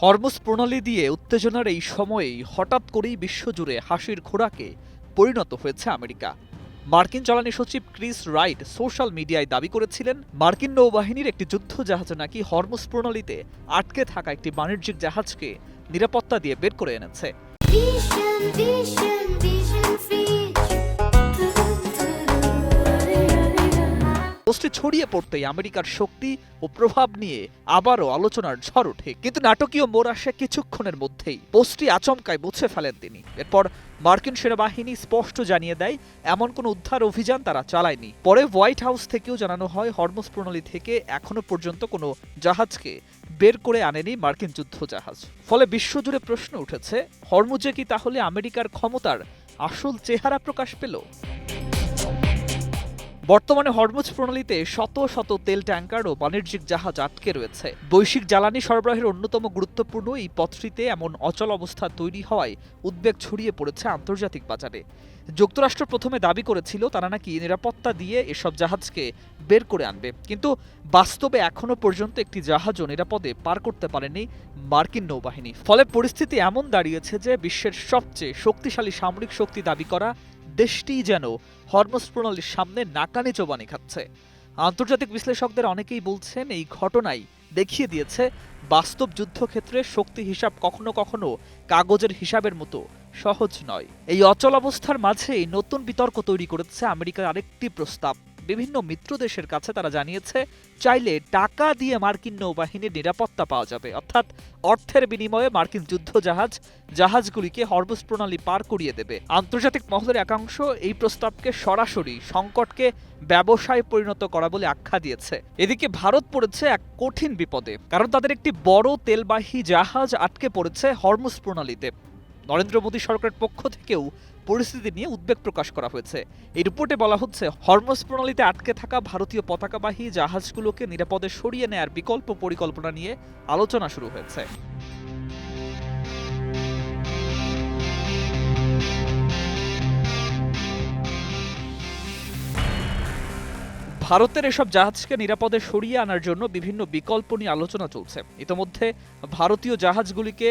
Hormuz প্রণালী দিয়ে উত্তেজনার এই সময়েই হঠাৎ করেই বিশ্বজুড়ে হাসির খোরাকে পরিণত হয়েছে আমেরিকা। মার্কিন জ্বালানি সচিব ক্রিস রাইট সোশ্যাল মিডিয়ায় দাবি করেছিলেন, মার্কিন নৌবাহিনীর একটি যুদ্ধ জাহাজ নাকি হরমুজ প্রণালীতে আটকে থাকা একটি বাণিজ্যিক জাহাজকে নিরাপত্তা দিয়ে বের করে এনেছে। পোস্টে ছড়িয়ে পড়তেই আমেরিকার শক্তি ও প্রভাব নিয়ে আবারও আলোচনার ঝড় ওঠে, কিন্তু নাটকীয় মোড় আসে কিছুক্ষণের মধ্যেই। পোস্টটি আচমকায় মুছে ফেলেন তিনি। এরপর মার্কিন সেনাবাহিনী স্পষ্ট জানিয়ে দেয়, এমন কোনো উদ্ধার অভিযান তারা চালায়নি। পরে হোয়াইট হাউস থেকেও জানানো হয়, হরমুজ প্রণালী থেকে এখনো পর্যন্ত কোনো জাহাজকে বের করে আনেনি মার্কিন যুদ্ধ জাহাজ। ফলে বিশ্বজুড়ে প্রশ্ন উঠেছে, হরমুজে কি তাহলে আমেরিকার ক্ষমতার আসল চেহারা প্রকাশ পেল? বর্তমানে হরমুজ প্রণালীতে শত শত তেল ট্যাঙ্কার ও বাণিজ্যিক জাহাজ আটকে রয়েছে। বৈশ্বিক জ্বালানি সরবরাহের অন্যতম গুরুত্বপূর্ণ এই পথটিতে এমন অচল অবস্থা তৈরি হওয়ায় উদ্বেগ ছড়িয়ে পড়েছে আন্তর্জাতিক বাজারে। যুক্তরাষ্ট্র প্রথমে দাবি করেছিল তারা নাকি নিরাপত্তা দিয়ে এসব জাহাজকে বের করে আনবে, কিন্তু বাস্তবে এখনো পর্যন্ত একটি জাহাজও নিরাপদে পার করতে পারেনি মার্কিন নৌবাহিনী। ফলে পরিস্থিতি এমন দাঁড়িয়েছে যে বিশ্বের সবচেয়ে শক্তিশালী সামরিক শক্তি দাবি করা দেশটিই যেন হরমুজ প্রণালীর সামনে নাকানি চোবানি খাচ্ছে। আন্তর্জাতিক বিশ্লেষকদের অনেকেই বলছেন, এই ঘটনাই দেখিয়ে দিয়েছে বাস্তব যুদ্ধক্ষেত্রে শক্তি হিসাব কখনো কখনো কাগজের হিসাবের মতো সহজ নয়। এই অচল অবস্থার মাঝেই নতুন বিতর্ক তৈরি করেছে আমেরিকার আরেকটি প্রস্তাব। বিভিন্ন মিত্র দেশের কাছে তারা জানিয়েছে, চাইলে টাকা দিয়ে মার্কিন নৌবাহিনীর নিরাপত্তা পাওয়া যাবে, অর্থাৎ অর্থের বিনিময়ে মার্কিন যুদ্ধ জাহাজগুলিকে হরমুজ প্রণালী পার করিয়ে দেবে। আন্তর্জাতিক মহলের একাংশ এই প্রস্তাবকে সরাসরি সংকটকে ব্যবসায় পরিণত করা বলে আখ্যা দিয়েছে। এদিকে ভারত পড়েছে এক কঠিন বিপদে, কারণ তাদের একটি বড় তেলবাহী জাহাজ আটকে পড়েছে হরমুজ প্রণালীতে। নরেন্দ্র মোদী সরকারের পক্ষ থেকেও পরিস্থিতি নিয়ে উদ্বেগ প্রকাশ করা হয়েছে। এই রিপোর্টে বলা হচ্ছে, হরমুজ প্রণালীতে আটকে থাকা ভারতীয় পতাকাবাহী জাহাজগুলোকে নিরাপদে সরিয়ে নেয়ার বিকল্প পরিকল্পনা নিয়ে আলোচনা শুরু হয়েছে। ভারতের এসব জাহাজকে নিরাপদে সরিয়ে আনার জন্য বিভিন্ন বিকল্প নিয়ে আলোচনা চলছে। ইতোমধ্যে ভারতীয় জাহাজগুলিকে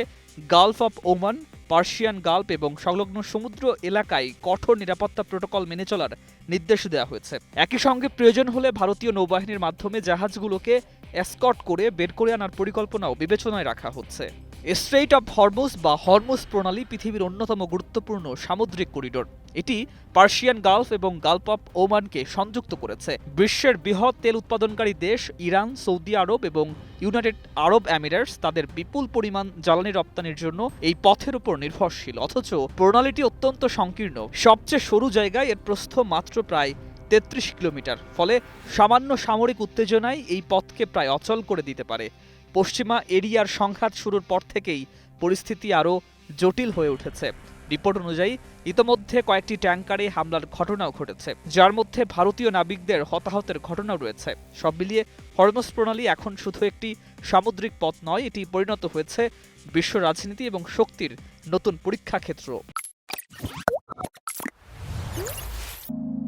Gulf of Oman, Persian Gulf এবং সংলগ্ন সমুদ্র এলাকায় কঠোর নিরাপত্তা প্রোটোকল মেনে চলার নির্দেশ দেওয়া হয়েছে। একই সঙ্গে প্রয়োজন হলে ভারতীয় নৌবাহিনীর মাধ্যমে জাহাজগুলোকে এসকর্ট করে বের করে আনার পরিকল্পনাও বিবেচনায় রাখা হচ্ছে। স্ট্রেইট অফ হরমুজ বা হরমুজ প্রণালী পৃথিবীর অন্যতম গুরুত্বপূর্ণ সামুদ্রিক করিডোর। এটি পার্সিয়ান গালফ এবং গালফ অফ ওমানকে সংযুক্ত করেছে। বিশ্বের বৃহৎ তেল উৎপাদনকারী দেশ ইরান, সৌদি আরব এবং ইউনাইটেড আরব এমিরেটস তাদের বিপুল পরিমাণ জ্বালানি রপ্তানির জন্য এই পথের উপর নির্ভরশীল। অথচ প্রণালীটি অত্যন্ত সংকীর্ণ। সবচেয়ে সরু জায়গায় এর প্রস্থ মাত্র প্রায় ৩৩ কিলোমিটার। ফলে সামান্য সামরিক উত্তেজনায় এই পথকে প্রায় অচল করে দিতে পারে। পশ্চিমা এরিয়ার সংঘাত শুরুর পর থেকেই পরিস্থিতি আরও জটিল হয়ে উঠেছে। রিপোর্ট অনুযায়ী ইতোমধ্যে কয়েকটি ট্যাঙ্কারে হামলার ঘটনাও ঘটেছে, যার মধ্যে ভারতীয় নাবিকদের হতাহতের ঘটনাও রয়েছে। সব মিলিয়ে হরমুজ প্রণালী এখন শুধু একটি সামুদ্রিক পথ নয়, এটি পরিণত হয়েছে বিশ্ব রাজনীতি এবং শক্তির নতুন পরীক্ষা ক্ষেত্র।